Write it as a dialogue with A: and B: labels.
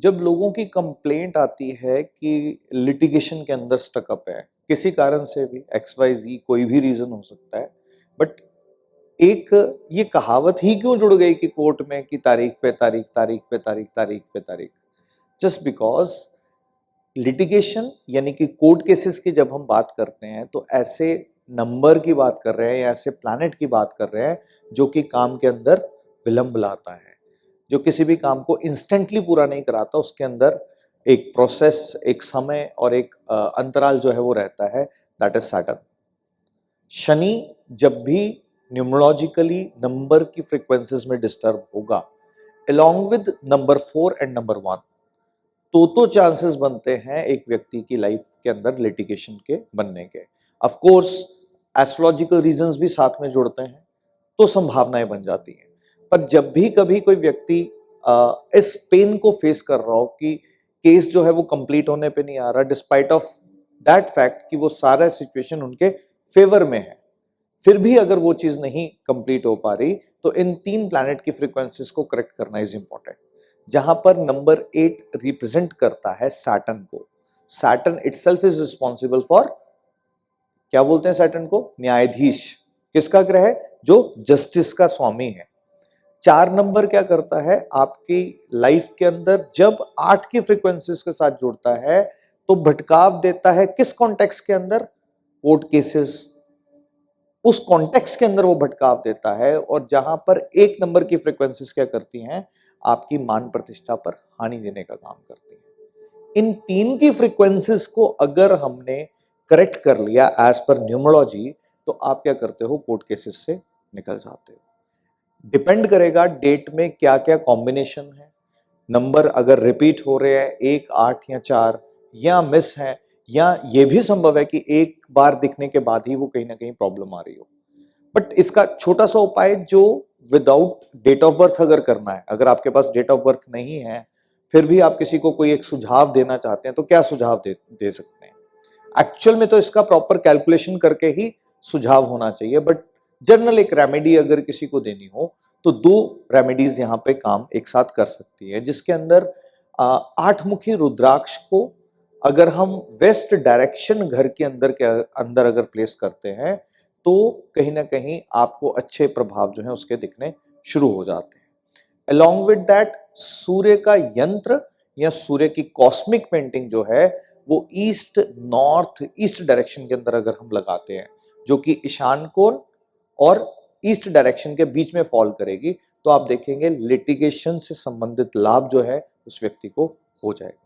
A: जब लोगों की कंप्लेंट आती है कि लिटिगेशन के अंदर स्टकअप है, किसी कारण से भी एक्स वाई जी कोई भी रीजन हो सकता है, बट एक ये कहावत ही क्यों जुड़ गई कि कोर्ट में कि तारीख पे तारीख, तारीख पे तारीख, तारीख पे तारीख, जस्ट बिकॉज लिटिगेशन यानी कि कोर्ट केसेस की जब हम बात करते हैं तो ऐसे नंबर की बात कर रहे हैं या ऐसे प्लैनेट की बात कर रहे हैं जो कि काम के अंदर विलंब लाता है, जो किसी भी काम को इंस्टेंटली पूरा नहीं कराता, उसके अंदर एक प्रोसेस, एक समय और एक अंतराल जो है वो रहता है, दैट इज सैटर्न। शनि जब भी न्यूमरोलॉजिकली नंबर की फ्रीक्वेंसीज में डिस्टर्ब होगा along with number 4 and number 1, तो चांसेस बनते हैं एक व्यक्ति की लाइफ के अंदर लिटिगेशन के बनने के। ऑफ कोर्स एस्ट्रोलॉजिकल रीजंस भी साथ में जुड़ते हैं तो संभावनाएं बन जाती हैं। पर जब भी कभी कोई व्यक्ति इस पेन को फेस कर रहा हो कि केस जो है वो कंप्लीट होने पे नहीं आ रहा, डिस्पाइट ऑफ दैट फैक्ट कि वो सारा सिचुएशन उनके फेवर में है, फिर भी अगर वो चीज नहीं कंप्लीट हो पा रही, तो इन 3 प्लैनेट की फ्रीक्वेंसीज को करेक्ट करना इज इंपॉर्टेंट। जहां पर नंबर 8 रिप्रेजेंट करता है सैटर्न को। Saturn itself is responsible for, क्या बोलते हैं सैटर्न को? न्यायाधीश। किसका ग्रह है? जो जस्टिस का स्वामी है। 4 नंबर क्या करता है आपकी लाइफ के अंदर? जब 8 की फ्रीक्वेंसीज के साथ जुड़ता है तो भटकाव देता है किस कॉन्टेक्स्ट के अंदर? कोर्ट केसेस, उस कॉन्टेक्स्ट के अंदर वो भटकाव देता है। और जहां पर 1 नंबर की फ्रीक्वेंसीज क्या करती हैं? आपकी मान प्रतिष्ठा पर हानि देने का काम करती है। इन 3 की फ्रीक्वेंसीज को अगर हमने करेक्ट कर लिया एज पर न्यूमरोलॉजी, तो आप क्या करते हो? कोर्ट केसेस से निकल जाते हो। डिपेंड करेगा डेट में क्या क्या कॉम्बिनेशन है, नंबर अगर रिपीट हो रहे हैं 1, 8 या 4, या मिस है, या ये भी संभव है कि एक बार दिखने के बाद ही वो कहीं ना कहीं प्रॉब्लम आ रही हो। बट इसका छोटा सा उपाय जो विदाउट डेट ऑफ बर्थ अगर करना है, अगर आपके पास डेट ऑफ बर्थ नहीं है फिर भी आप किसी को कोई एक सुझाव देना चाहते हैं, तो क्या सुझाव दे सकते हैं? एक्चुअल में तो इसका प्रॉपर कैलकुलेशन करके ही सुझाव होना चाहिए, बट जनरल एक रेमेडी अगर किसी को देनी हो तो 2 रेमेडीज यहां पे काम एक साथ कर सकती है, जिसके अंदर 8 मुखी रुद्राक्ष को अगर हम वेस्ट डायरेक्शन घर के अंदर अगर प्लेस करते हैं तो कहीं ना कहीं आपको अच्छे प्रभाव जो है उसके दिखने शुरू हो जाते हैं। अलोंग विद दैट सूर्य का यंत्र या सूर्य की कॉस्मिक पेंटिंग जो है वो ईस्ट नॉर्थ ईस्ट डायरेक्शन के अंदर अगर हम लगाते हैं, जो कि ईशान कोण और ईस्ट डायरेक्शन के बीच में फॉल करेगी, तो आप देखेंगे लिटिगेशन से संबंधित लाभ जो है उस व्यक्ति को हो जाएगा।